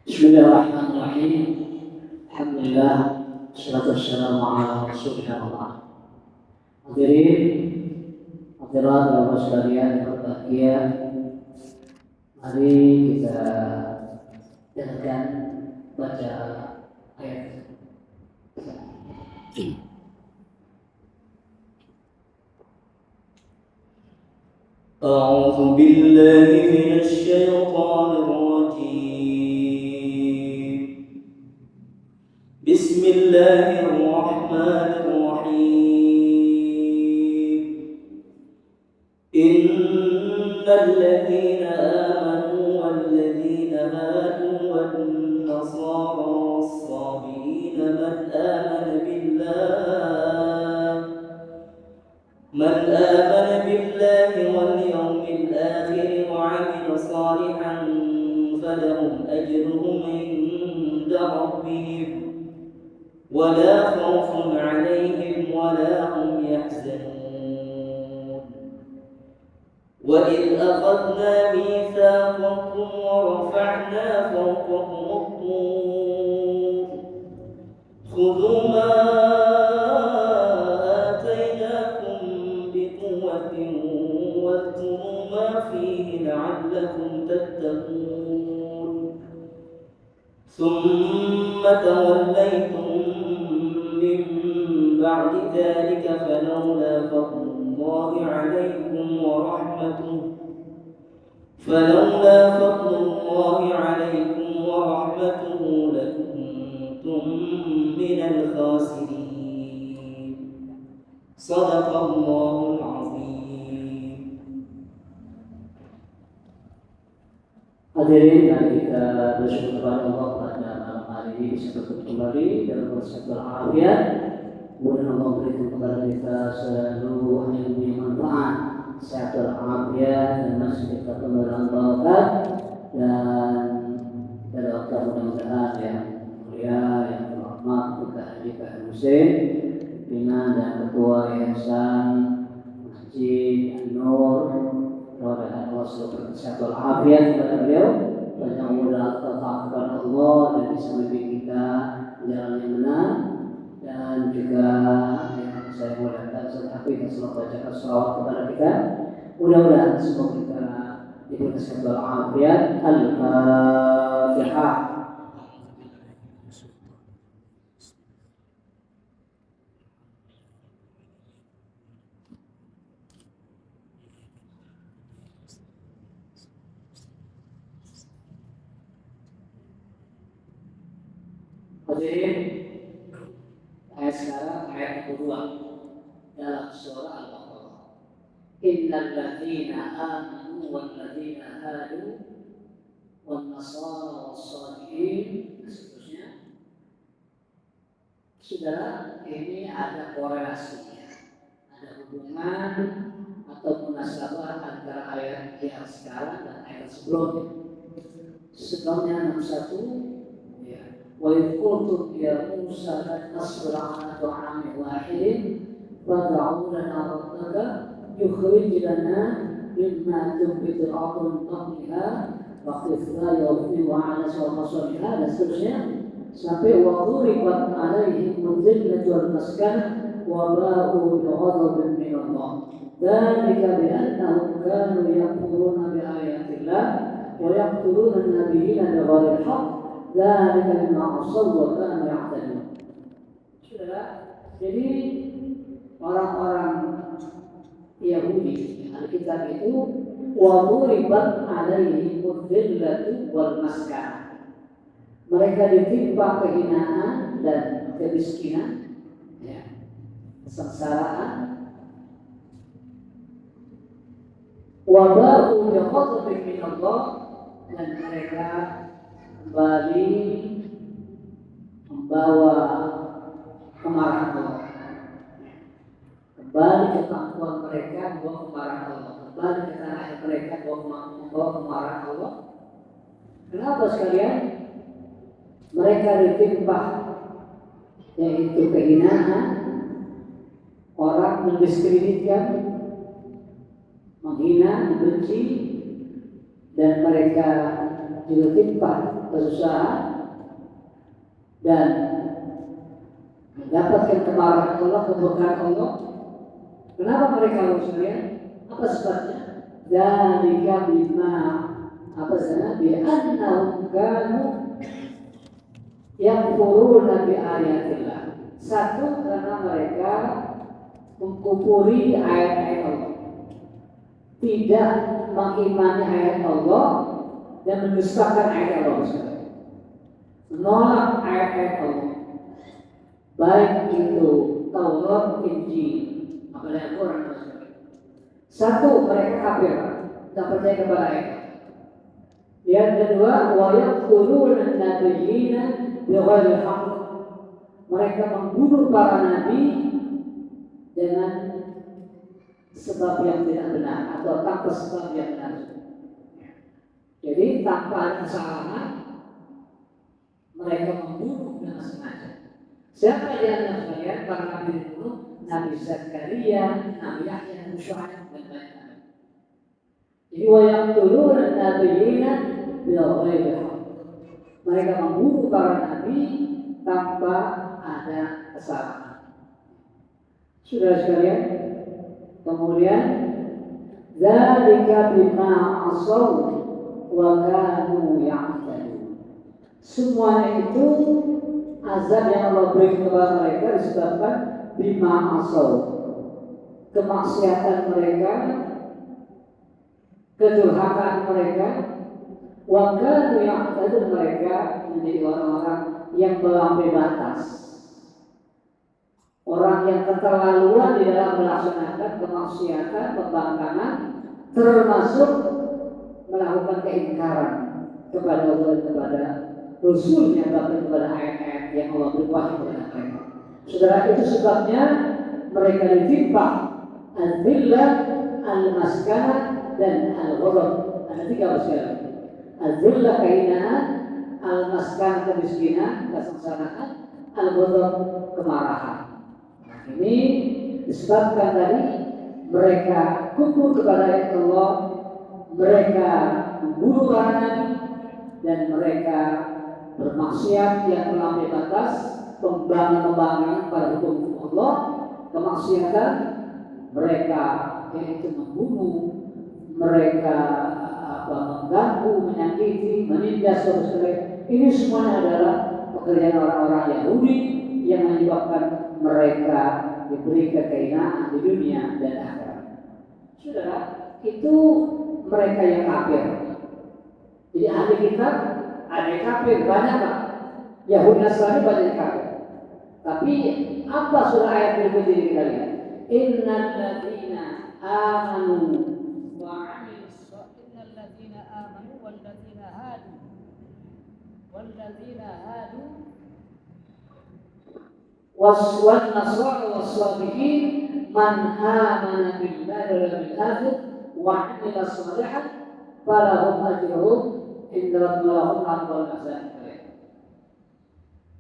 Bismillahirrahmanirrahim. Alhamdulillah, wassalatu wassalamu ala Rasulillah. Hadirin, hadirat Bapak sekalian yang berbahagia, mari kita dengarkan baca ayat. أعوذ بالله من الشيطان الرجيم. بسم الله الرحمن الرحيم. إن الذين آمنوا والذين هادوا والنصارى والصابئين من آمن بالله واليوم الآخر وعمل صالحا فلهم أجرهم عند ربهم ولا خوف عليهم ولا هم يحزنون. وإذ أخذنا ميثاقكم ورفعنا فوقكم الطور خذوا ما آتيناكم بقوة واذكروا ما فيه لعلكم تتقون. ثم توليتم من بعد ذلك فلولا فضل الله عليكم ورحمته لكنتم من الخاسرين. صدق الله العظيم. Hadirin, mari kita bersyukur kepada Allah pada malam hari ini bisa bertemu kembali dalam proses berafiyat. Mudah-mudahan Allah berikan kepada kita selalu ilmu yang manfaat, sehat walafiat, dan masih kita penuh barokat. Dan pada waktu mudah-mudahan yang mulia, yang terhormat kita hadirkan Muslim, pimpinan dan ketua yayasan Masjid An-Nur, kepada Allah seluruh sehat walafiat kepada beliau, banyak mudah taat kepada Allah dan bisa membimbing kita jalan yang benar. Dan juga yang saya muliakan Ustaz selalu bacakan salawat kepada kita. Mudah-mudahan semoga kita diberi sehat walafiat. Al-Fatihah. Hadirin, ayat sekarang ayat kedua dalam surah Al-Baqarah. Innal ladzina amanu wal ladzina hadu wan nasara was-sabiin, seterusnya. Saudara, ini ada korelasinya, ada hubungan atau munasabah antara ayat yang sekarang dan ayat sebelumnya. Sebelumnya 61, وإذ قلتم يا موسى لن نصبر على طعام واحد فادع لنا ربك يخرج لنا مما تنبت الأرض من بطنها وقثائها وفي وعدس وبصرها dan seterusnya sampai وضربت عليهم الذلة والمسكنة وباءوا بغضب من الله ذلك بأنهم كانوا يكفرون بآيات الله ويقتلون النبيين بغير الحق. Dzalika bima asaw wa kanu ya'tadun. Saudara, jadi orang-orang Yahudi Alkitab itu wa duribat alaihi mudhillatu wal maskanah. Mereka ditimpa kehinaan dan kemiskinan, ya, kesengsaraan. Wa ba'u bi ghadabin min Allah, dan mereka kembali membawa kemarahan Allah. Kembali ke kemampuan mereka membawa kemarahan Allah. Kembali ke tanah mereka membawa kemarahan Allah. Kenapa sekalian? Mereka ditimpa yaitu kehinaan, orang mendiskreditkan, menghina, membenci, dan mereka juga timpa kesusahan dan mendapatkan kemarahan Allah, kemurkaan Allah. Kenapa mereka harus sekalian? Apa sebabnya? Dzalika bima apa sana bi annahum kanu yakfuruna bi ayatillah. Satu, karena mereka mengkufuri ayat-ayat Allah, tidak mengimani ayat Allah dan mendustakan ayat Allah, menolak ayat-ayat Allah, baik itu Taurat, Injil, apalagi Al-Quran. Satu, mereka kafir, tidak percaya kepada ayat. Yang kedua, wa yaqtuluna an-nabiyyina bighairi haqq. Mereka membunuh para nabi dengan sebab yang tidak benar atau tanpa sebab yang benar. Jadi tanpa ada kesalahan mereka membunuh dengan sengaja. Siapa yang sekalian? Para nabi dibunuh, Nabi Zakaria, Nabi Yahya, Nabi Syuaib dan lain-lain. Jadi wa yaqtuluna an-nabiyyina bighairi haqq. Mereka membunuh para nabi tanpa ada kesalahan. Sudah sekalian, kemudian dzalika bima asaw wa kanu ya'tadun. Semuanya itu azab yang Allah beri kepada mereka disebabkan bima asaw, kemaksiatan mereka, kedurhakaan mereka, wa kanu ya'tadun, mereka menjadi orang-orang yang melampaui batas. Orang yang keterlaluan di dalam melaksanakan kemaksiatan, pembangkangan, termasuk melakukan keingkaran kepada Allah dan kepada Rasulnya, bahkan kepada ayat-ayat yang Allah beri wahyu kepada mereka. Saudara, itu sebabnya mereka ditimpa al-dhillah, al-maskanah, dan al-ghadab. Ada 3 perkara. Al-dhillah kehinaan, al-maskanah kemiskinan, kesengsaraan, al-ghadab kemarahan. Ini disebabkan dari mereka kufur kepada ayat Allah, mereka membunuh para nabi, dan mereka bermaksiat yang melampaui batas, pembangkangan pada hukum Allah, kemaksiatan mereka yaitu membunuh, mereka mengganggu, menyakiti, menindas, sebagainya. Ini semuanya adalah pekerjaan orang-orang Yahudi yang menyebabkan mereka diberi kehinaan di dunia dan akhirat. Saudara, itu mereka yang kafir. Jadi ahli kitab ada yang kafir, banyak Pak. Yahudi Nasrani banyak yang kafir. Tapi apa surah ayat berikut ini kita lihat? Innal ladzina amanu wa 'amilus shalihati innal ladzina amanu wal ladzina hadu waswan nasara waswabihin man amana billahi wal yawmil akhir wa 'amila shalihan falahum ajruhum inda rabbihim wal ahsan.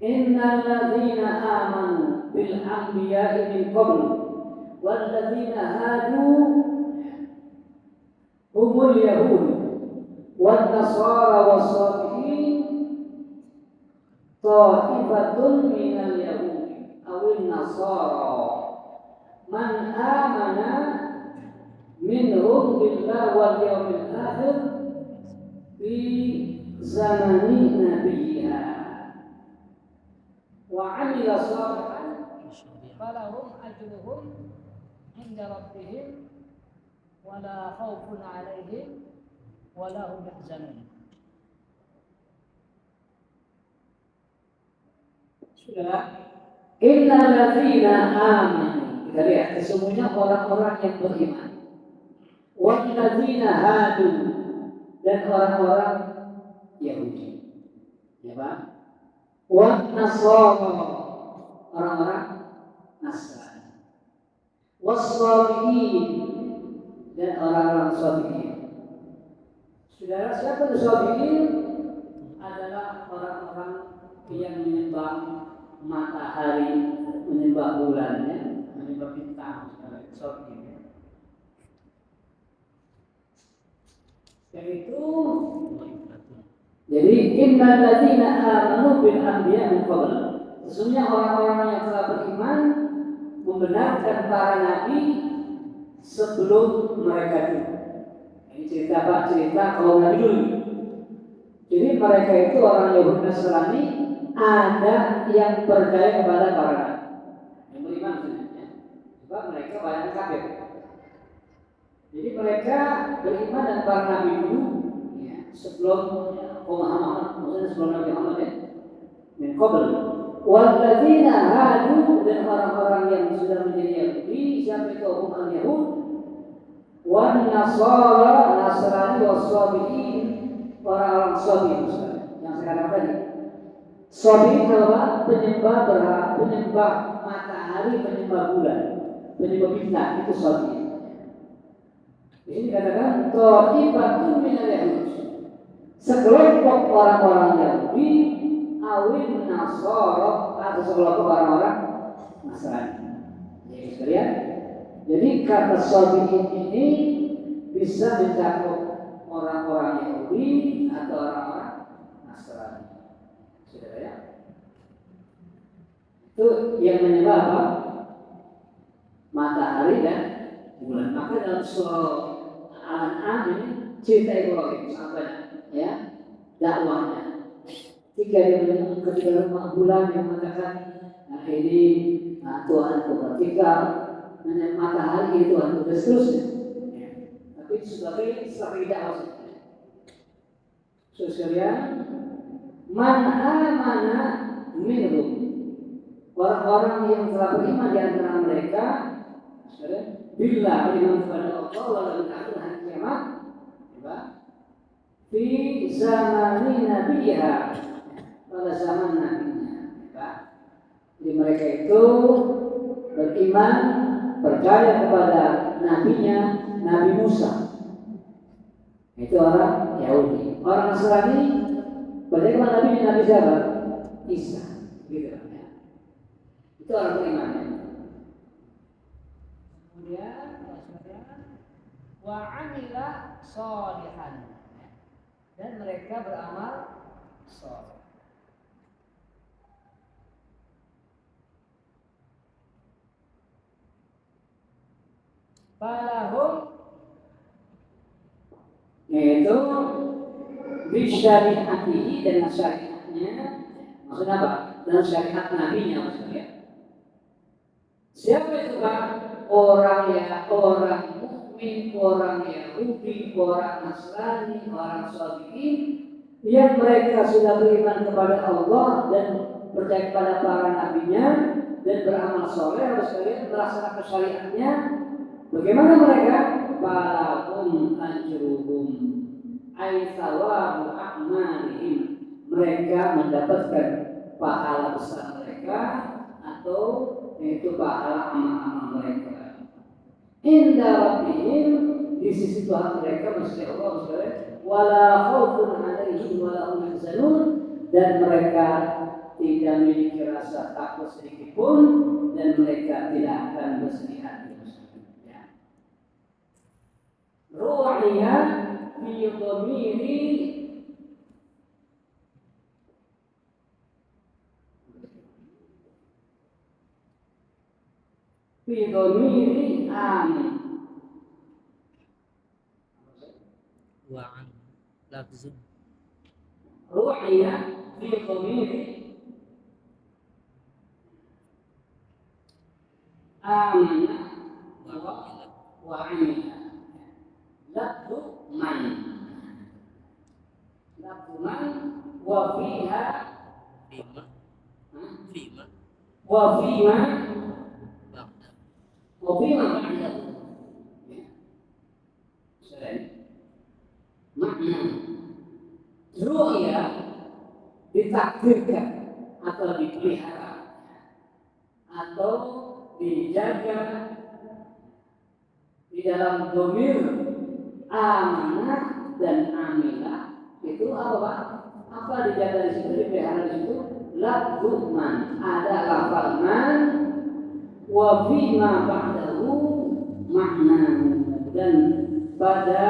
Innal ladzina amanu bil anbiya'i min qabl wal ladzina hadu humul yahud wan nasara waswabihin ta'ifatun minal yahudi awin nasara man amana minhum billahi wal yawmil akhir fi zamani nabiyha wa 'amila shalihan falahum ajruhum 'inda rabbihim wa la khaufun 'alaihim wa la hum yahzanun. Sudah, innal ladzina amanu. Kita lihat sesungguhnya orang-orang yang beriman. Wal ladzina hadu, dan orang-orang Yahudi. Ya Pak? Wan nasara, orang-orang Nasrani. Waswabihin, dan orang-orang Sabihin. Saudara, siapa itu Sabihin? Adalah orang-orang yang menyembah matahari, menyembah bulannya, menyembah bintang, Sabihin. Yaitu Jadi innal ladzina amanu bil anbiya min qabl. Sesungguhnya orang-orang yang telah beriman membenarkan para nabi sebelum mereka itu. Ini cerita kaum Nabi dulu. Jadi mereka itu orang Yahudi Nasrani ada yang percaya kepada para nabi. Yang beriman sebenarnya. Sebab mereka banyak kafir. Jadi mereka beriman dan para nabi dulu ya, sebelum Muhammad, maksudnya sebelum Nabi Muhammad ya. Min qabl. Walladzina hadu, dan orang-orang yang sudah menjadi Yahudi, siapa itu hukum Yahud? Wan Nasara, Nasrani, waswabiin, orang-orang sabi yang sekarang tadi. Sabi adalah penyembah berhala, penyembah matahari, penyembah bulan, penyembah bintang, itu sabi. Ini dikatakan ta'ifatun minal Yahud, sekelompok orang-orang Yahudi, awin Nasara, atau sekelompok orang-orang Nasrani. Jadi sekalian, jadi kata sabiin ini bisa mencakup orang-orang Yahudi atau orang-orang Nasrani. Saudara ya? Itu yang menyembah apa? Matahari dan bulan. Maka dalam surah Al-An'am ini cerita Ibrahim sahabatnya, ya, dakwahnya. Ketika rumah bulan yang mengatakan, nah ini Tuhan ketika matahari itu Tuhan dan seterusnya. Ya. Tapi sebagai dakwah. Sekalian, man amana minhum, orang-orang yang telah beriman di antara mereka, bila beriman kepada Allah wal akhir hari kiamat, ya, fi zamani nabiha, pada zaman nabinya, ya. Jadi mereka itu beriman, percaya kepada nabinya, Nabi Musa. Itu orang Yahudi. Orang Nasrani percaya kepada Nabi siapa? Isa. Gitu ya. Itu orang beriman. Ya. Kemudian wa amila sholihan, dan mereka beramal sholeh. Falahum, yaitu bisyariatihi, dengan syariatnya. Maksudnya apa? Dalam syariat nabinya maksudnya. Siapa itu Pak? Orang mukmin, orang Yahudi, orang Nasrani, orang Sabiin, yang mereka sudah beriman kepada Allah dan percaya kepada para nabinya dan beramal soleh, harus kalian melaksanakan syariatnya. Bagaimana mereka? Falahum ajruhum ay thawabu a'malihim, mereka mendapatkan pahala besar mereka atau yaitu pahala amal-amal mereka. Inda rabbihim, di sisi Tuhan mereka, maksudnya Allah maksudnya, wala khaufun 'alaihim wala hum yahzanun, dan mereka tidak memiliki rasa takut sedikit pun dan mereka tidak akan bersedih hati. Ru'ya fi dhamiri amin wa'an lafzun. Ru'ya fi dhamiri amin wa amila. Lafzu man wa fiha Fima wa fima ba'da. wa fima ba'da. Makna ru'ya ditakdirkan atau dipelihara atau dijaga di dalam dhamir amanah dan amilah. Itu apa Pak? Apa dijaga di situ, dipelihara di situ? Lafzu man, ada lafal man, wa fima ba'dahu makna, dan pada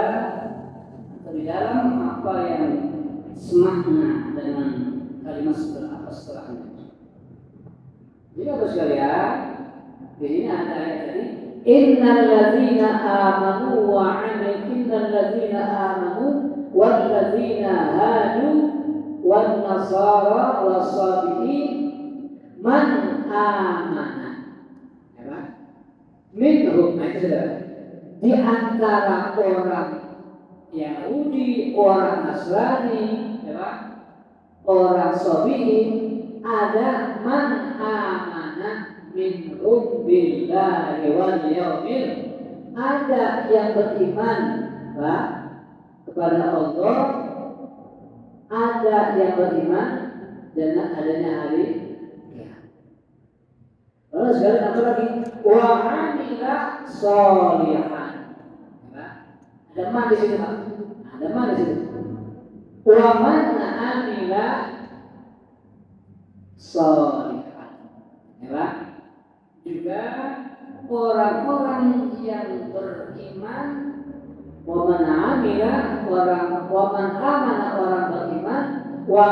atau di dalam apa yang semakna dengan kalimat setelahnya. Jadi apa sekalian? Di sini ada ayat tadi, innal ladzina amanu wal ladzina hadu wan nasara wasabiin man amana. Ya, minhum itu di antara orang Yahudi, orang Nasrani, ya, orang Sabiin, ada man amanah minhum billahi wal yaumil, ada yang beriman, Pak, kepada Allah, ada yang beriman dengan adanya hari kiamat. Lalu sekali apa lagi? Wa amila sholihan. Ada man di situ, Pak. Ada man di situ. Wa man amila sholihan. Ya, Pak. Juga orang-orang yang beriman, wa man amila orang beriman, wa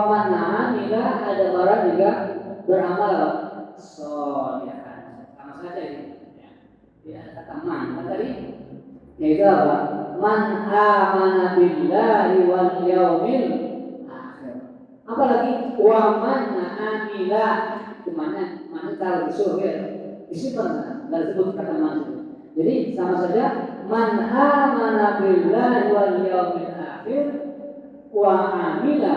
man amila ada orang juga beramal sholihan. Sama saja ini. Ya, kata man tadi yaitu apa? Man amana billahi wal yaumil akhir. Apalagi wa man amila, itu mana taruh di surga disimpan, enggak disebut kata man itu. Jadi sama saja man amana billahi wal yaumil akhir wa amila,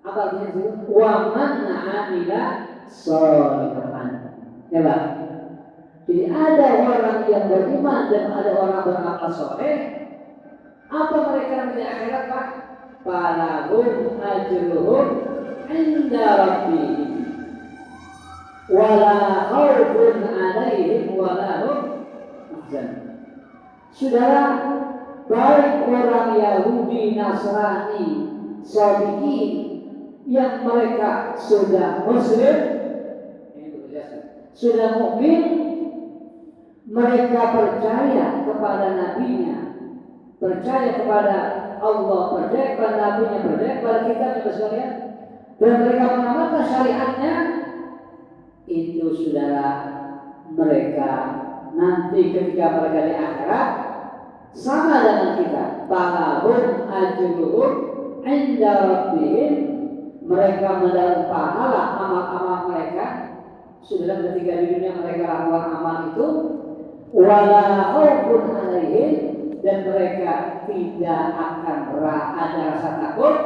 apa artinya itu? Wa man amila sholihan. Ya, Pak. Jadi ada orang yang beriman dan ada orang beramal soleh. Apa mereka di akhirat, Pak? Falahum ajruhum inda rabbihim wala khaufun alaihim wala hum yahzanun. Saudara, baik orang Yahudi, Nasrani, Sabiin yang mereka sudah Muslim, sudah mukmin, mereka percaya kepada nabinya, percaya kepada Allah, percaya kepada nabinya, percaya kepada kitabnya sekalian, dan mereka mengamalkan syariatnya. Itu saudara, mereka nanti ketika mereka di akhirat sama dengan kita. Falahum ajruhum inda rabbihim, mereka mendapat pahala amal-amal mereka. Saudara, ketika di dunia mereka lakukan amal itu, wala khaufun alaihim, dan mereka tidak akan ada rasa takut,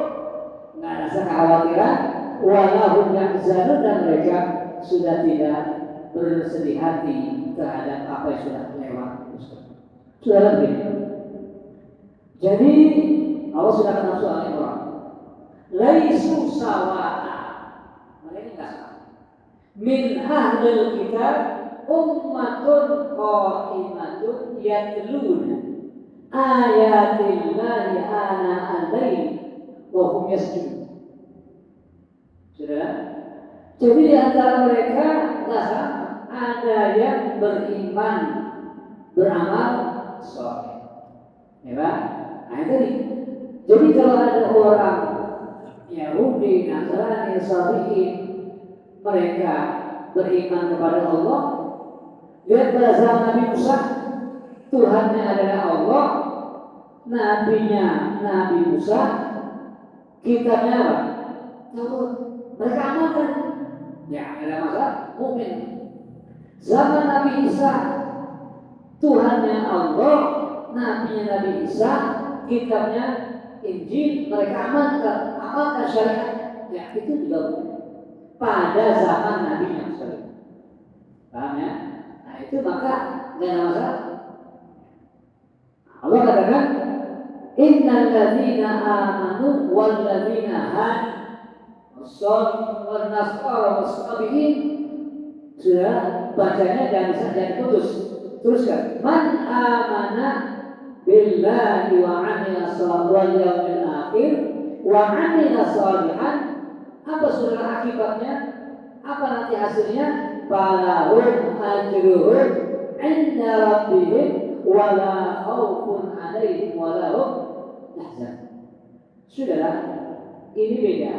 nggak ada rasa kekhawatiran, wala hum yahzanun, dan mereka sudah tidak bersedih hati terhadap apa yang sudah lewat. Sudah lebih. Jadi Allah sudah kenal soal orang. Laisu sawa'a, mereka nggak sama. Min ahlil kitab ummatun qa'imatun yatluna ayatillahi ana al-lail wa hum yasjudun. Sudah? Jadi di antara mereka enggak sama. Ada yang beriman, beramal soleh. Ya, Pak? Nah, itu nih. Jadi kalau ada orang Yahudi, Nasrani, Sabiin, mereka beriman kepada Allah. Lihat pada zaman Nabi Musa, Tuhannya adalah Allah, nabinya Nabi Musa, kitabnya apa? Taurat. Mereka amalkan. Ya, ada masalah, mukmin. Zaman Nabi Isa, Tuhannya Allah, nabinya Nabi Isa, kitabnya Injil, mereka amalkan syariat. Ya, itu juga pada zaman Nabi yang sekali. Paham ya? Nah, itu maka nggak ada masalah. Allah katakan, innal ladzina amanu wal ladzina hadu wal nasara was-sabiin. Sudah, bacanya jangan putus. Teruskan. Man amana billahi wa amila wal yaumil akhir wa amila sholihan. Apa saudara akibatnya? Apa nanti hasilnya? Falahum ajruhum inda rabbihim wala khaufun alaihim wala hum yahzanun. Saudara, ini beda.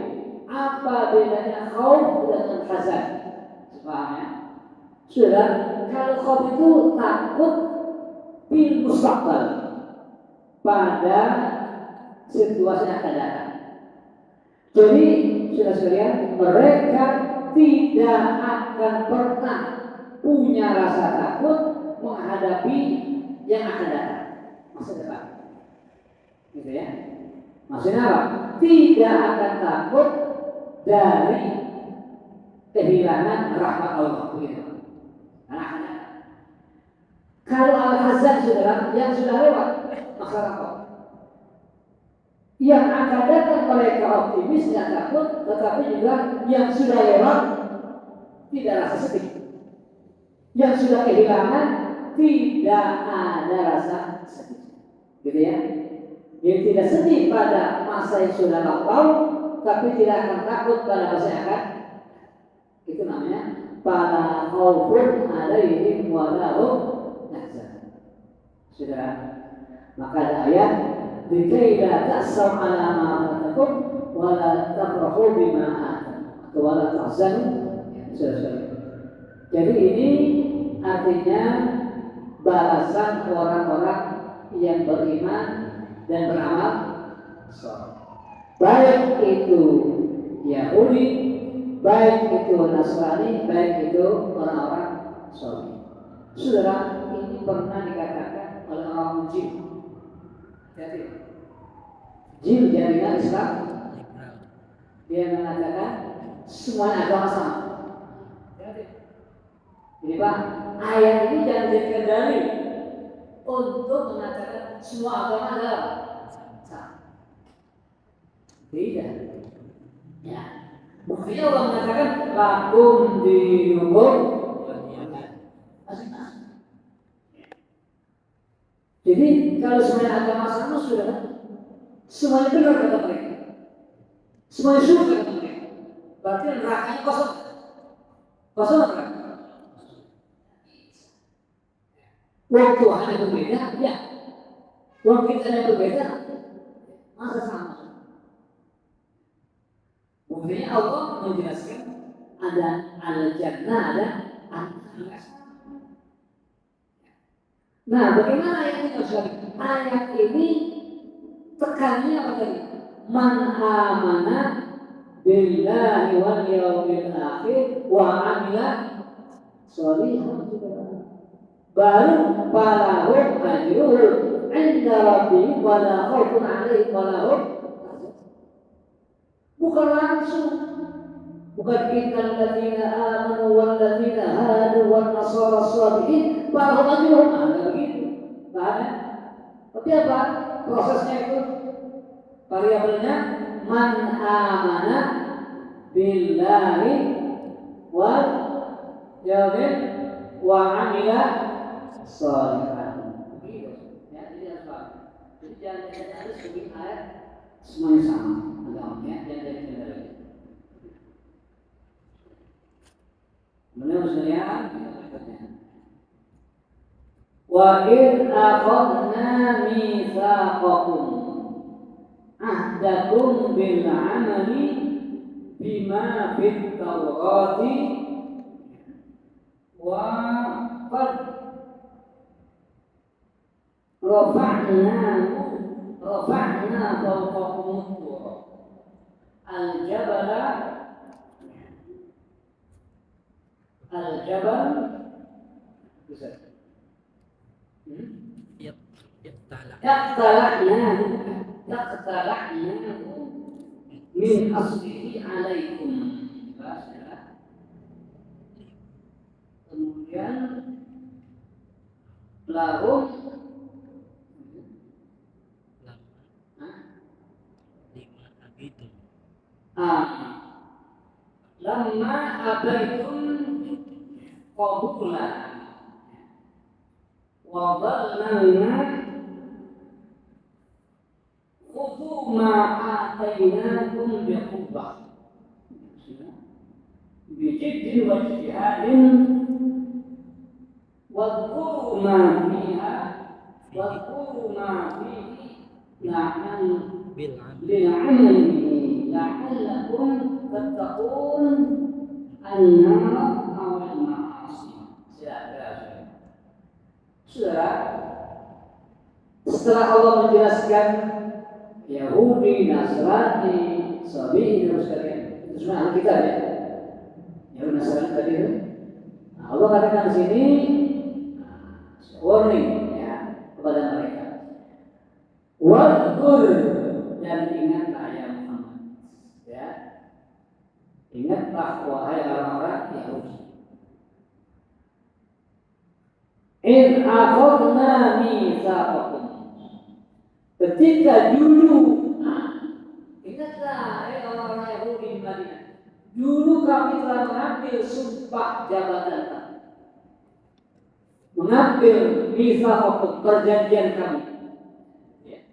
Apa bedanya khauf dengan hazan? Paham ya? Saudara, kalau khauf itu takut bil mustaqbal, pada situasi yang akan datang. Jadi, saudara sekalian, mereka tidak akan pernah punya rasa takut menghadapi yang akan datang, masa depan. Gitu ya. Maksudnya apa? Tidak akan takut dari kehilangan rahmat Allah. Begitu. Nah, kalau al-hazan saudara yang sudah lewat masa lampau, yang akan datang mereka optimis dan takut, tetapi juga yang sudah lewat tidak rasa sedih. Yang sudah kehilangan tidak ada rasa sedih. Gitu ya. Yang tidak sedih pada masa yang sudah lampau, tapi tidak akan takut pada masa yang akan. Itu namanya para khaufun alaihim wa lahum yahzanun. Saudara, maka ada ayat likai la ta'saw ala ma fatakum wa la tafrahu bima atakum wa la tahzanu. Jadi ini artinya balasan orang-orang yang beriman dan beramal saleh. Baik itu Yahudi, baik itu Nasrani, baik itu orang-orang saleh. Saudara, ini pernah dikatakan oleh orang jin. Jadi jin jaringan Islam, dia mengatakan semuanya agama sama. Jadi Pak, ayat ini jangan dijadikan dalil untuk mengatakan semua agama adalah sama. Tidak. Ya. Buktinya Allah mengatakan lakum dinukum. Jadi kalau semuanya agama sama sudah, semuanya benar kata mereka, semuanya surga kata mereka. Berarti nerakanya kosong, kosong neraka. Uang Tuhan yang berbeda, ya. Uang kita yang berbeda, masa sama. Buktinya Allah menjelaskan ada al-jannah, ada al-jannah. Nah, bagaimana ayat ini? Ayat ini tekannya apa tadi? Man amana billahi wal yawmil akhir wa amila sholihan. Baru falahum ajruhum 'inda rabbihim wa la khaufun 'alaihim wa la hum. Bukan langsung, bukan innal ladzina amanu wal ladzina hadu wan nasara sabiqin falahum ajruhum. Ada begitu. Bahannya. Tapi apa? Prosesnya itu variabelnya man amana billahi wal yawmil wa amila sholihan. Begitu. Ya, ini apa? Jadi jangan harus bikin ayat semuanya sama agamanya, jangan jadi kendala. Menurut saya, wa in akhadna mitsaqakum ahdakum bil amali bima fit tawrati wa qad rafa'na fawqakum al-jabal bisa yaqtala'na min aslihi alaikum. Kemudian lahum lamma abaitum qabula wa dhallalna khudhu ma atainakum bi quwwah bi jiddin wa ijtihadin wadhkuru ma fihi la'allakum بالعمل لعلكم تتقون النار أو المعاصي. Saudara, setelah Allah menjelaskan Yahudi, Nasrani, Sabi'in dan sekalian, itu semua ahli kitab ya. Yahudi, Nasrani tadi itu. Nah, Allah katakan di sini warning ya kepada mereka. Wadkur, dan ingatlah ya Muhammad. Ya. Ingatlah wahai orang-orang Yahudi. In akhadna mitsaqakum. Ketika dulu, ingatlah orang-orang Yahudi di Madinah. Dulu kami telah mengambil sumpah jabatan kami. Mengambil mitsaqakum, perjanjian kami. Ya.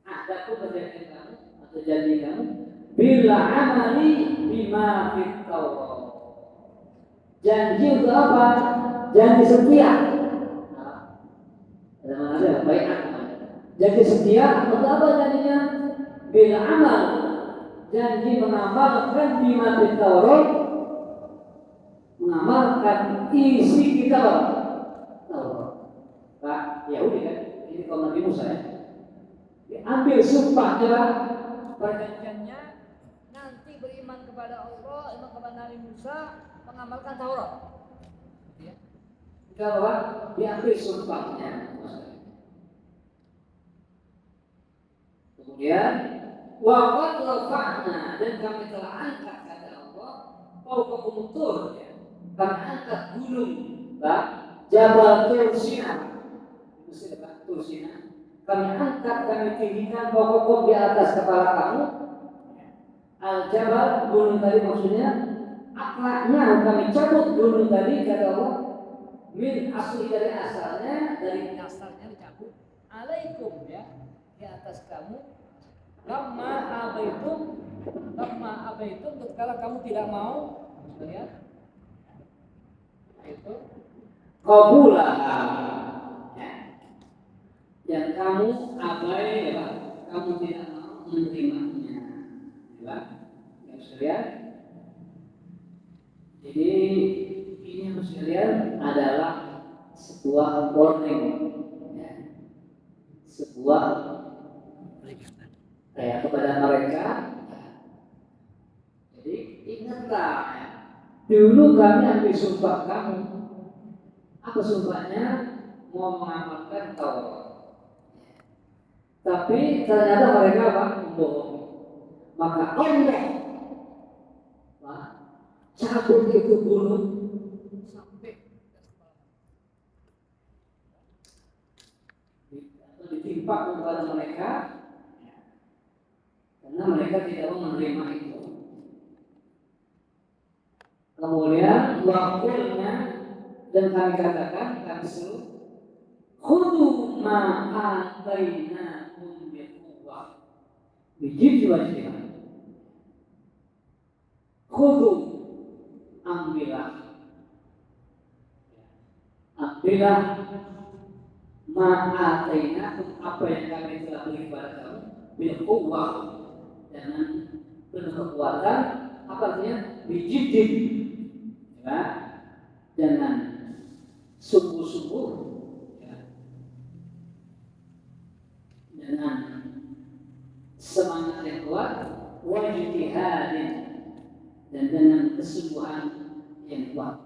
Ada perjanjian kami atau janji kami bila amali bima fit Taurat. Janji untuk apa? Janji setia. Ada baiat. Janji setia untuk apa janjinya? Bila amal. Janji mengamalkan bima fit Taurat. Mengamalkan isi kitab Taurat. Pak Yahudi kan? Ini kaum Nabi Musa ya. Diambil sumpahnya, perjanjiannya nanti beriman kepada Allah, iman kepada Nabi Musa, mengamalkan Taurat. Ya. Kalau diambil sumpahnya, kemudian waqad rafa'na, dan kami telah angkat kata Allah, fawqakum tur, ya. Kami angkat gunung, Jabal Tursina, Tursina. Kami angkat, kami tinggikan pokok di atas kepala kamu. Al-Jabal, gunung tadi maksudnya aklaknya kami cabut gunung tadi kata Allah. Min asli dari asalnya dicabut. Alaikum ya, di atas kamu. Lamma abaitum tatkala kamu tidak mau, ya. Itu qabulah. Yang kamu abai, ya, kamu tidak mau menerimanya, ya, yang sekalian. Jadi ini yang sekalian adalah sebuah warning, ya, sebuah kayak kepada mereka. Jadi ingatlah, ya, dulu kami ambil sumpah kamu. Apa sumpahnya? Mau mengamalkan Taurat. Tapi ternyata mereka membohongi. Maka Allah cabut itu gunung sampai ditimpa kepada mereka, karena mereka tidak mau menerima itu. Kemudian wakilnya, dan kami katakan, kami suruh khudu ma'atainakum biquwwah. Bijib wajib. Khudu, ambillah ma'atainakum, apa yang kami telah beri kepada kamu, biquwwah, dengan penuh kekuatan. Apa artinya? Bijib, ya, dengan sungguh-sungguh, dengan semangat yang kuat, wajtihadin, dan dengan kesungguhan yang kuat.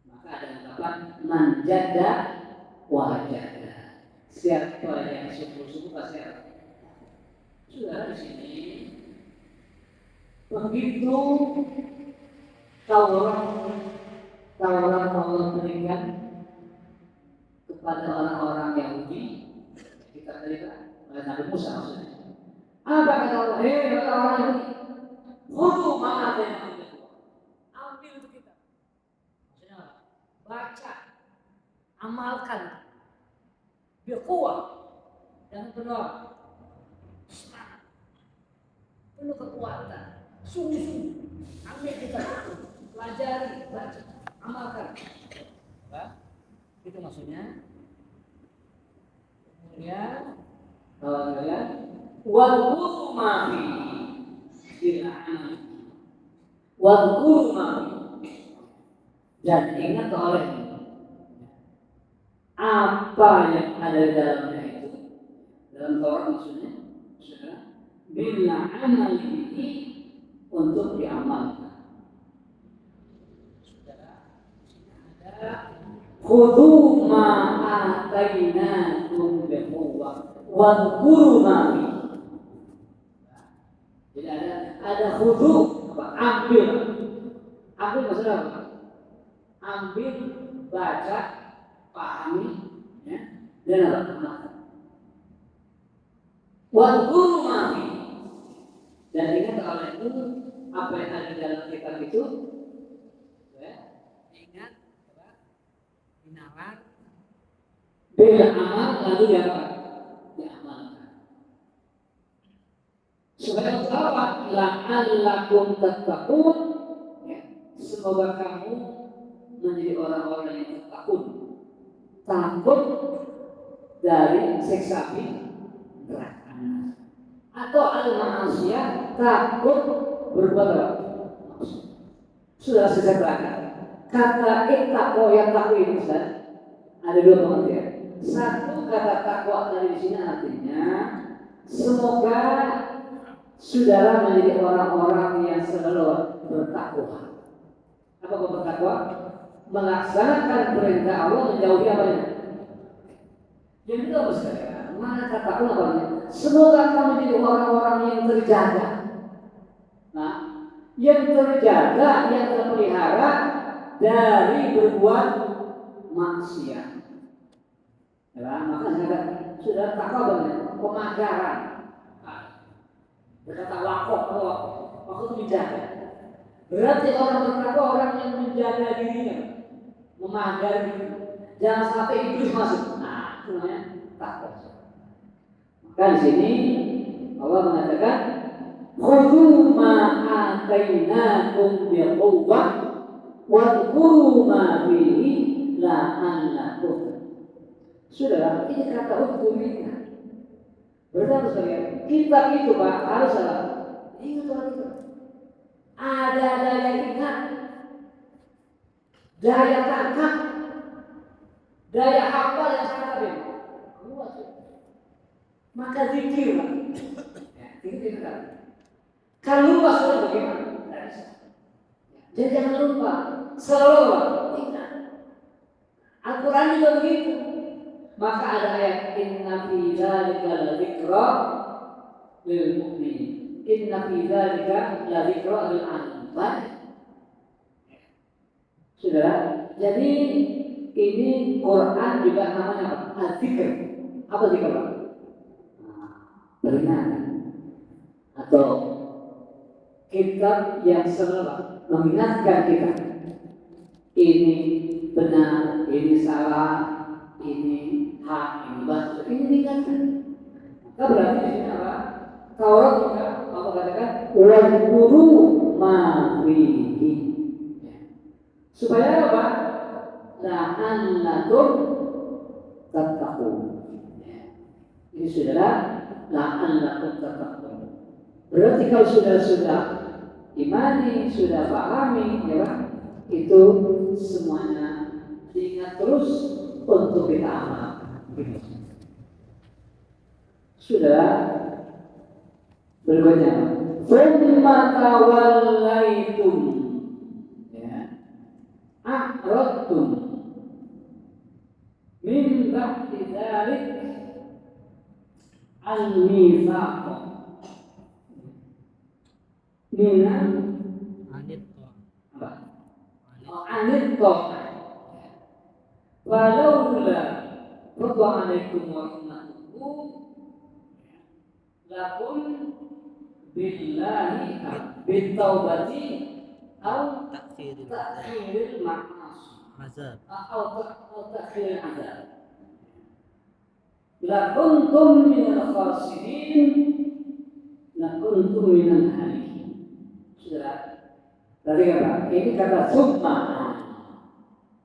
Maka ada ungkapan manjada wajada. Siapa yang sungguh-sungguh pasti ada. Sudah di sini begitu Taurat Allah berikan kepada orang-orang Yahudi. Kita terima oleh Nabi Musa maksudnya. Apa kata Allah? Kata orang Yahudi, khudu ma'atainakum biquwwah. Ambil itu kita. Maksudnya apa? Baca, amalkan biquwwah, dan penuh semangat, penuh kekuatan, sungguh-sungguh. Ambil kita, pelajari, baca, amalkan. Itu maksudnya. Ya, kalau kalian wadhkuru ma fihi bil amal. Wadhkuru ma fihi. Dan ingat oleh apa yang ada di dalamnya itu, dalam Taurat maksudnya, bila amal ini untuk diamalkan. Khudhu ma atainakum biquwwah wadhkuru ma fihi. Jadi ada khudhu, ambil maksudnya apa? Ambil, baca, pahami, ya, dan amalkan. Wadhkuru ma fihi. Dan ingat oleh itu apa yang ada di dalam kitab itu, ya, ingat Binalan. bil amal lalu diamalkan. Supaya apa? La'allakum tattaqun. Ya, semoga kamu menjadi orang-orang yang takut dari siksa api neraka. Atau al-ma'asiyah, takut berbuat maksiat. Sudah saya terangkan. Kata ittaqo yang takwa ini Ustaz, ada dua pengertian. Satu, kata takwa dari sini artinya semoga saudara menjadi orang-orang yang selalu bertakwa. Apa bertakwa? Melaksanakan perintah Allah, menjauhi apa-nya. Yang itu apa sekalian? Mana kata Allah apa-nya? Semoga kamu menjadi orang-orang yang terjaga. Nah, yang terjaga, yang terpelihara dari berbuat maksiat. Ya, maka sudah takwa banyak pemagaran. Berkata waktu itu dijaga. Berarti orang bertakwa orang yang menjaga dirinya, memagar diri. Jangan sampai iblis masuk. Nah, itu namanya takwa. Maka di sini Allah mengatakan, khudhu ma atainakum biquwwah wadhkuru ma fihi la'allakum. Sudah, ini kata hukum ini. Berarti sekalian, kitab itu Pak harus salah. Ingat orang itu. Ada daya ingat, daya tangkap, daya hafal yang sangat hebat. Luas. Maka zikir Pak. Ya, zikir kan. Kalau lupa sudah bagaimana? Jadi jangan lupa, selalu ingat. Al-Quran juga begitu. Maka ada ayat inna fi dzalika ladzikra lil mu'minin. Inna fi dzalika ladzikra lil albab. Saudara, jadi ini Quran juga namanya apa? Az-zikr. Apa zikr? Peringatan atau kitab yang selalu mengingatkan kita. Ini benar, ini salah, ini hak, ini batil, ini diingatkan. Maka berarti di sini apa? Taurat juga apa katakan? Wadhkuru ma fihi. Supaya apa? La'allakum tattaqun. Ini saudara, la'allakum tattaqun. Berarti kalau sudah imani, sudah pahami, ya Pak, itu semuanya diingat terus untuk kita amalkan. Sudah berikutnya, thumma tawallaitum, ya, a'radtum min ba'di dzalik al-mitsaq minan anit ta'ah walaula fadla alaikum wa rahmatuhu lakun billahi bitaubati au takhiril azab au takhiril azab lakuntum minal khasirin lakuntum minal halikin. Saudara, tadi apa? Ini kata summa.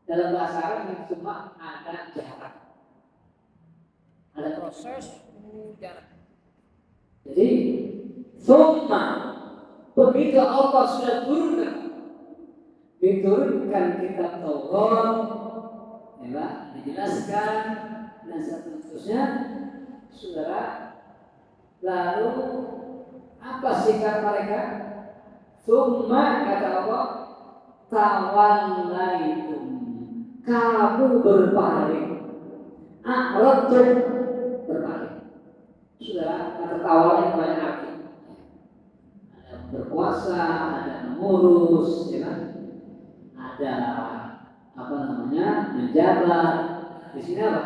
Dalam bahasa Arab yang summa ada jarak. Ada proses jarak. Jadi summa begitu Allah sudah diturunkan kitab Taurat, ya, dijelaskan dan seterusnya, saudara. Lalu apa sikap mereka? Summa kata Allah, tawallaitum, kamu berpaling. A'radtum, berpaling. Saudara, kata tawallai banyak arti. Ada berkuasa, ada mengurus, ya kan? Ada apa namanya, menjabat. Di sini apa?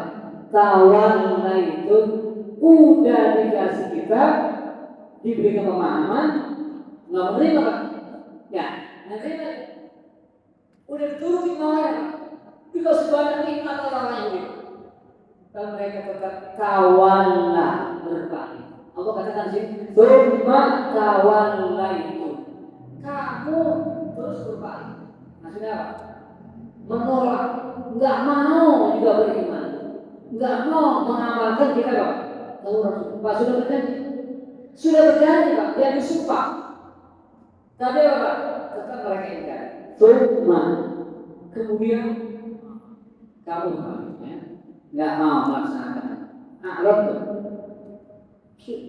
Tawallaitum, udah dikasih kita, diberikan pemahaman, nggak menerima Pak? Ya, nggak menerima. Udah dituruti maunya, dikasih banyak nikmat orang lain. Kalau mereka tetap tawalla, berpaling. Allah katakan sih, tsumma tawalla itu, kamu terus berpaling. Maksudnya apa? Menolak, nggak mau juga beriman, nggak mau mengamalkan kita Pak. Pak sudah berjanji Pak, dia disumpah. Tapi apa Pak? Tetap mereka ingkar. Tsumma, kemudian kamu nggak mau melaksanakan. A'radtum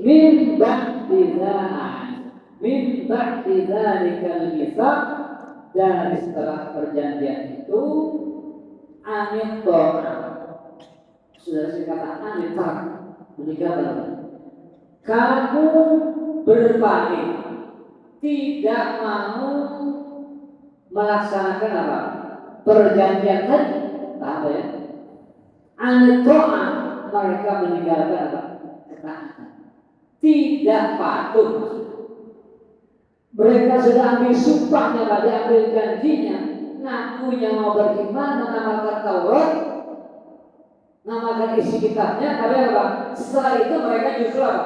min ba'di dzalikal mitsaq, dari setelah perjanjian itu anit ta'ah. Sudah dikatakan anit ta'ah, meninggalkan. Kamu berpaling, tidak mau melaksanakan apa? Perjanjian tadi. Apa ya? Anit ta'ah, mereka meninggalkan apa? Ketaatan. Tidak patuh. Mereka sudah ambil sumpahnya, ambil janjinya, ngakunya mau beriman, mengamalkan Taurat, mengamalkan isi kitabnya, tapi apa? Setelah itu mereka justru apa?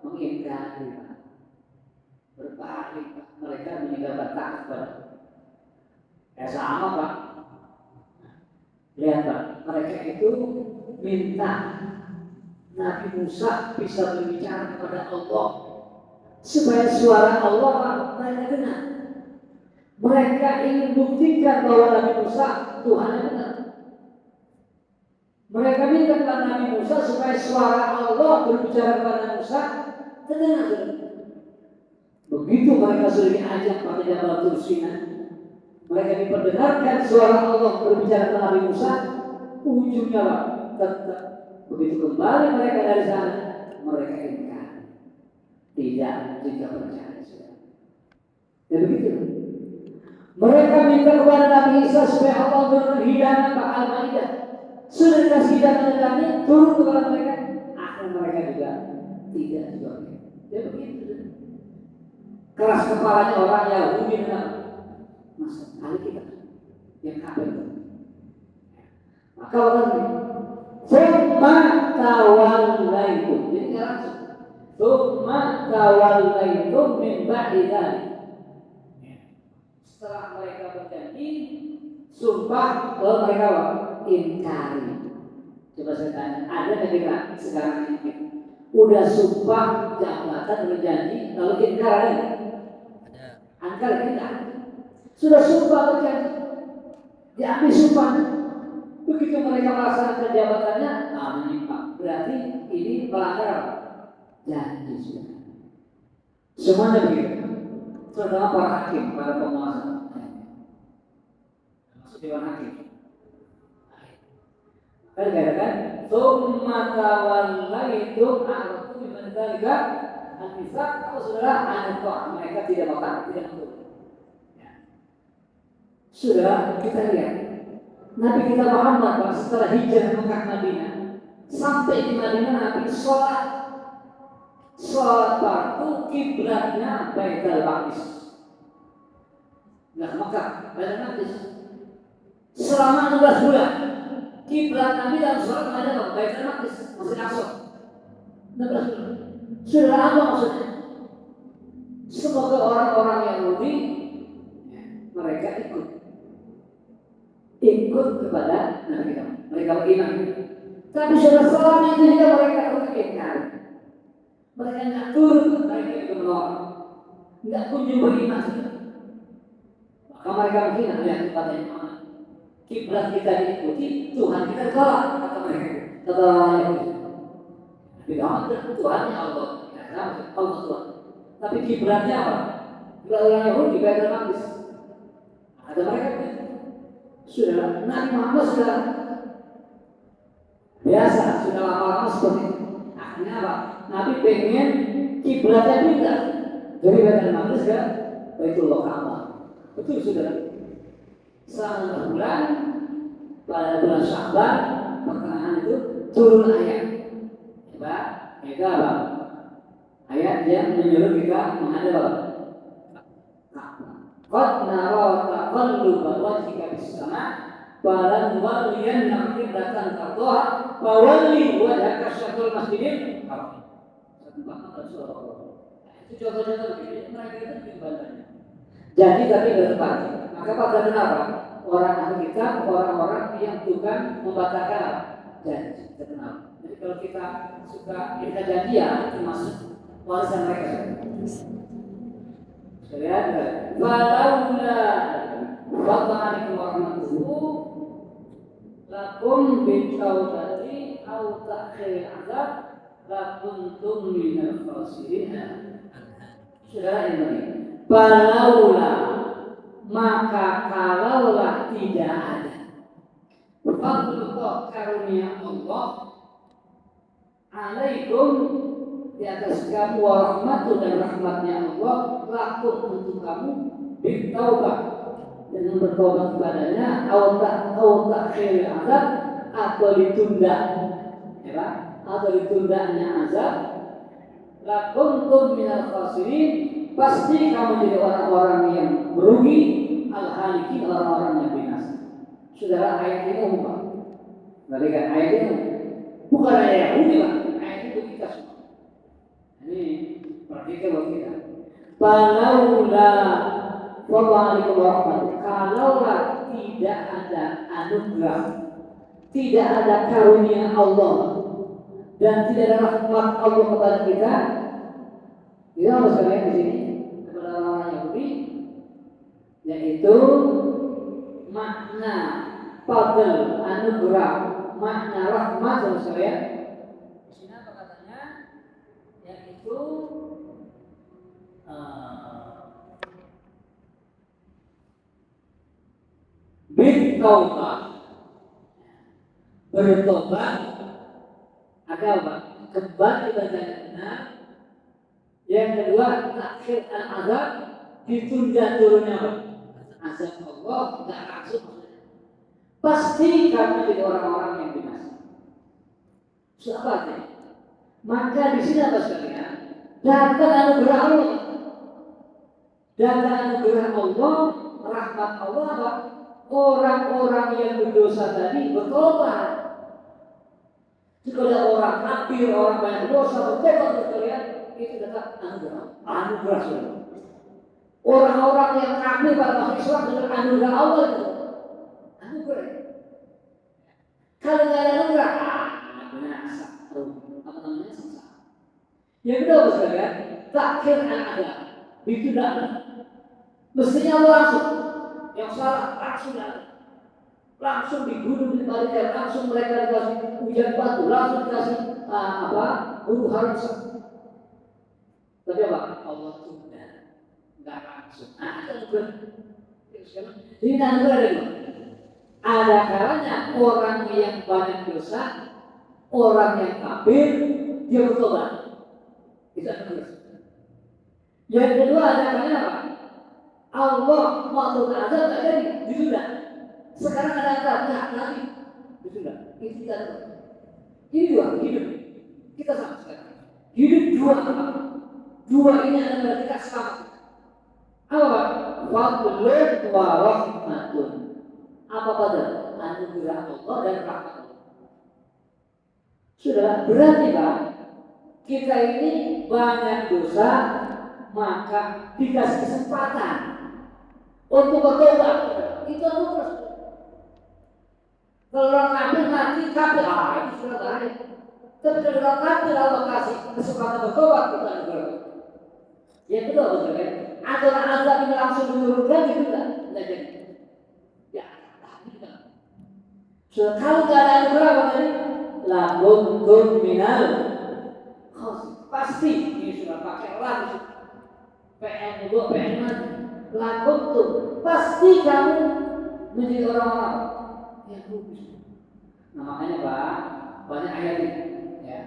Mengingkari, berbalik, mereka meninggalkan taat. Sama Pak. Lihat Pak, mereka itu minta Nabi Musa bisa berbicara kepada Allah, supaya suara Allah mereka dengar. Mereka ingin buktikan bahwa Nabi Musa Tuhan yang benar. Mereka minta kepada Nabi Musa supaya suara Allah berbicara kepada Musa terdengar. Begitu mereka sudah diajak pada Jabal Tur Sina, mereka diperdengarkan suara Allah berbicara kepada Nabi Musa, ujungnya tetap begitu kembali mereka dari sana, mereka ingkar. Tidak percaya. Ya begitu. Mereka minta kepada Nabi Isa supaya Allah beri hidangan Al-Maidah. Sudah dikasih hidangan Nabi, turun kepada mereka. Akhirnya mereka juga tidak juga. Ya begitu. Keras kepalanya orang Yahudi dengan masa kali kita yang kafir. Maka orang ini, "Tsumma tawallaitum." Jadi langsung tsumma tawallaitum min ba'di dzalik. Setelah mereka berjanji, sumpah, lalu mereka ingkari. Coba saya tanya, ada nggak kita sekarang ini? Udah sumpah jabatan berjanji, lalu ingkar ada? Angkar kita. Sudah sumpah berjanji, diambil sumpah. Begitu mereka melaksanakan jabatannya, menyimpang. Berarti ini melanggar janji sudah. Semuanya begitu. Terutama para hakim, para penguasa. Maksud dewan hakim. Kan dikatakan, "Tsumma tawallaitum a'radtum min dzalika an-nisa." Kalau saudara anut, mereka tidak mau taat, tidak mau. Sudah kita lihat Nabi kita Muhammad setelah hijrah Mekah Madinah, sampai di Madinah Nabi sholat waktu kiblatnya Baitul Maqdis. Nah, Mekah, Baitul Maqdis. Selama 16 bulan kiblat Nabi dalam sholat ada Baitul Maqdis, Masjid Aqsa. 16 bulan. Sudah apa maksudnya? Semoga orang-orang Yahudi mereka ikut kepada Nabi kita. Mereka beriman. Tapi sudah selama itu juga mereka terkekang. Mereka tidak turun, mereka itu menolak. Tidak kunjung beriman. Maka mereka menghina yang tempat yang mana. Kiblat kita diikuti, Tuhan kita tolak, kata mereka. Kata orang Yahudi. Tidak ada Tuhannya Allah. Ya, Allah Tuhan. Tapi kiblatnya apa? Kiblat orang Yahudi, Baitul Maqdis. Kata mereka, sudah Nabi Muhammad sudah biasa, sudah lama-lama seperti itu. Akhirnya apa? Nabi pengen kiblatnya pindah dari Baitul Maqdis ke Baitullah Ka'bah. Betul sudah. Selama bulan pada bulan Sya'ban pertengahan itu turun ayat. Mereka apa? Ayat yang menyuruh kita menghadap apa? Qad nara taqalluba wajhika fis sama' falan waliyannaka qiblatan tardaha fawalli wajhaka syatrul masjidil haram. Itu contoh-contoh begini, mereka itu bimbangnya. Jadi tapi berdebat. Maka pada kenapa? Orang ahli kitab, orang-orang yang tukang membatalkan apa? Janji. Kenapa? Jadi kalau kita suka kita janjian itu masuk warisan mereka. Lihat, walaula fadla'alaikum warahmatuhu lakum bitaubati au ta'khir azab lakuntum minal khasirin. Saudara ini, walaula maka kalaulah tidak ada fadlullah karunia Allah alaikum di atas kamu warahmatuh dan rahmatnya Allah lakum untuk kamu bertaubat dengan bertobat kepadanya atau takhir azab atau ditunda ya atau ditundanya azab lakum minal khasirin pasti kamu jadi orang-orang yang merugi al-halikin orang-orang yang binasa. Saudara ayat ini umum. Perhatikan ayat ini bukan ayat Yahudi lah, ayat itu kita semua. Ini perhatikan buat kita. Falaula fadla'alaikum warahmatullahi kalaulah tidak ada anugerah, tidak ada karunia Allah dan tidak ada rahmat Allah kepada kita, kita harus kalian di sini kepada orang Yahudi, yaitu makna fadl anugerah, makna rahmat harus kalian. Di sini apa katanya? Yaitu bertobat. Bertobat ada apa? Kembali kepada yang benar. Yang kedua, takhir al-azab, ditunda turunnya apa? Azab Allah tidak langsung. Pasti kami jadi orang-orang yang binasa. Siapa ini? Maka di sini apa sekalian? Datang anugerah Allah. Datang anugerah Allah, rahmat Allah apa? Orang-orang yang berdosa tadi bertobat. Jika ada orang kafir, orang banyak dosa, bertobat sekalian, itu datang anugerah Allah. Orang-orang yang kafir pada masuk Islam dengan anugerah Allah itu. Anugerah. Kalau tidak ada anugerah, binasa. Apa namanya? Sesat. Yang kedua sekalian, takhir ada. Itu tidak. Mestinya Allah langsung. Yang salah langsung dibunuh, dibalikan, langsung mereka dikasih hujan batu, langsung dikasih huru hara. Tapi apa? Allah tunda, nggak langsung. Ini anugerah ada dua. Ada kalanya orang yang banyak dosa, orang yang kafir, dia bertobat. Itu anugerah. Yang kedua ada kalanya apa? Allah waktu azab tak jadi, ditunda. Sekarang ada azab, nanti ditunda. Ini kita ini dua hidup. Kita sama sekarang. Hidup dua apa? Dua ini adalah kita selamat. Apa? Fadlun wa rahmatun. Apa pada anugerah Allah dan rahmat Allah. Sudah berarti Pak, kita ini banyak dosa, maka dikasih kesempatan untuk bertobat. Itu anugerah. Kalau orang kafir mati kafir, itu sudah bahaya. Tapi kalau orang kafir Allah kasih kesempatan bertobat kita negara. Ya betul betul kan? Aturan azab ini langsung diurutkan gitu enggak jadi. Ya, tidak. So, kalau nggak ada anugerah apa tadi? Lakuntum minal pasti ini sudah pakai langsung PN juga PN mati. Lakuntum pasti kamu menjadi orang-orang yang rugi. Nah makanya Pak banyak ayat ini ya.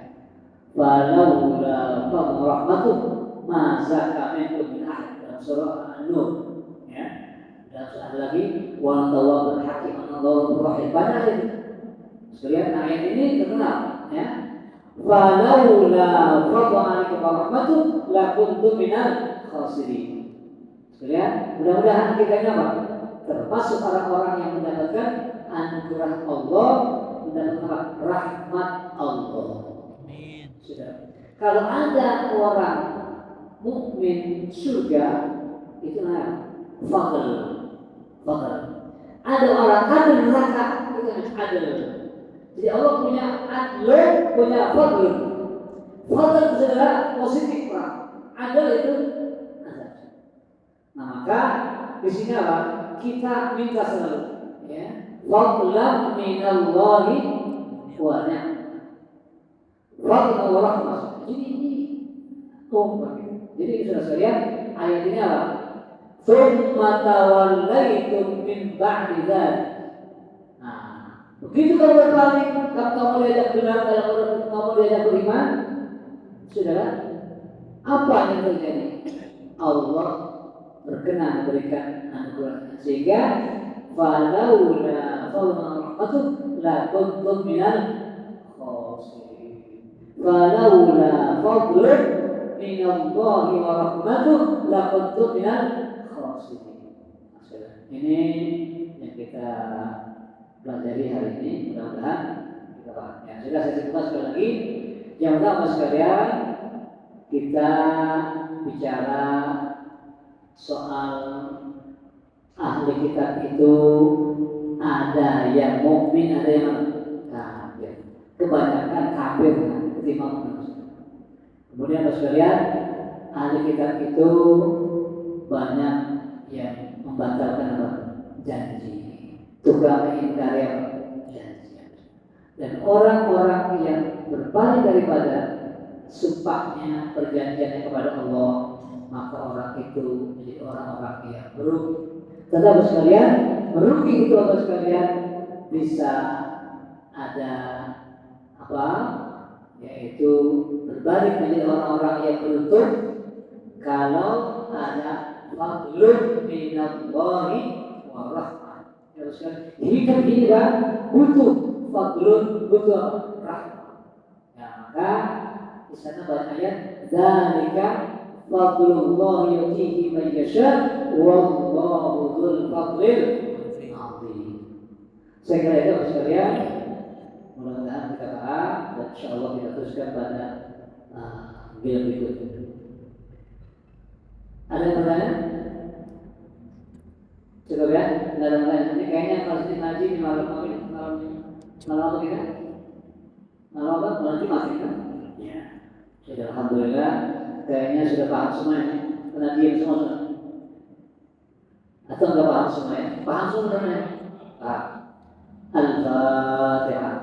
Walaula fadlu rahmatuh masa kami min ahad dalam surah An-Nur ya. Dan ada lagi wa tawwabul hakim Allahu rahim. Banyak ini. Sekalian ayat ini terkenal ya. Walaula fadlu alaikum rahmatuh lakuntum minal khasirin. Sekalian mudah-mudahan kita apa? Termasuk orang-orang yang mendapatkan anugerah Allah, mendapatkan rahmat Allah. Sudah. Kalau ada orang mukmin surga itu fadl. Ada orang kafir neraka itu adil. Jadi Allah punya adil, punya fadl. Fadl itu adalah positif Pak. Adil itu azab. Nah maka di sini apa? Kita minta selalu ya. Fadlan minallahi wa ni'mah. Fadlan wa rahmah. Jadi saudara sekalian, ayat ini apa? Tsumma tawallaitum min ba'di dzalik. Nah, begitu kamu berbalik, kamu diajak benar dalam kamu diajak beriman, saudara, apa yang terjadi? Allah berkenan memberikan anugerah sehingga falaula rahmatuh la kuntum minal khasirin. Falaula fadlun minallahi wa rahmatuh la kuntum minal khasirin. Ini yang kita pelajari hari ini, mudah-mudahan kita paham. Ya, sudah saya sebutkan sekali lagi. Yang pertama sekalian kita bicara soal ahli kitab itu ada yang mukmin, ada yang kafir. Kebanyakan kafir ketimbang mukmin. Kemudian sekalian, ahli kitab itu banyak yang membatalkan apa? Janji, tukang mengingkari janji. Dan orang-orang yang berpaling daripada sumpahnya, perjanjiannya kepada Allah, maka orang itu menjadi orang-orang yang merugi. Tetapi sekalian, merugi itu apa sekalian? Bisa ada apa? Yaitu berbalik menjadi orang-orang yang beruntung kalau ada fadlun minallahi wa rahmah. Hidup ini kan butuh fadlun, butuh rahmah. Ya, maka di sana banyak ayat zalika fadlullah yutihi man yasha wallahu dzul fadlil azim. Saya kira itu sekalian, mudah-mudahan kita paham dan insyaallah kita teruskan pada video berikutnya. Ada pertanyaan? Cukup ya? Tidak ada pertanyaan. Ini kayaknya kalau kita ngaji di malam apa kita? Malam apa? Malam Jumat kan? Ya. Sudah alhamdulillah. Kayaknya sudah paham semua ya. Pernah diam semua sudah. Atau enggak paham semua ya? Paham semua ya? Paham. Al-Fatihah.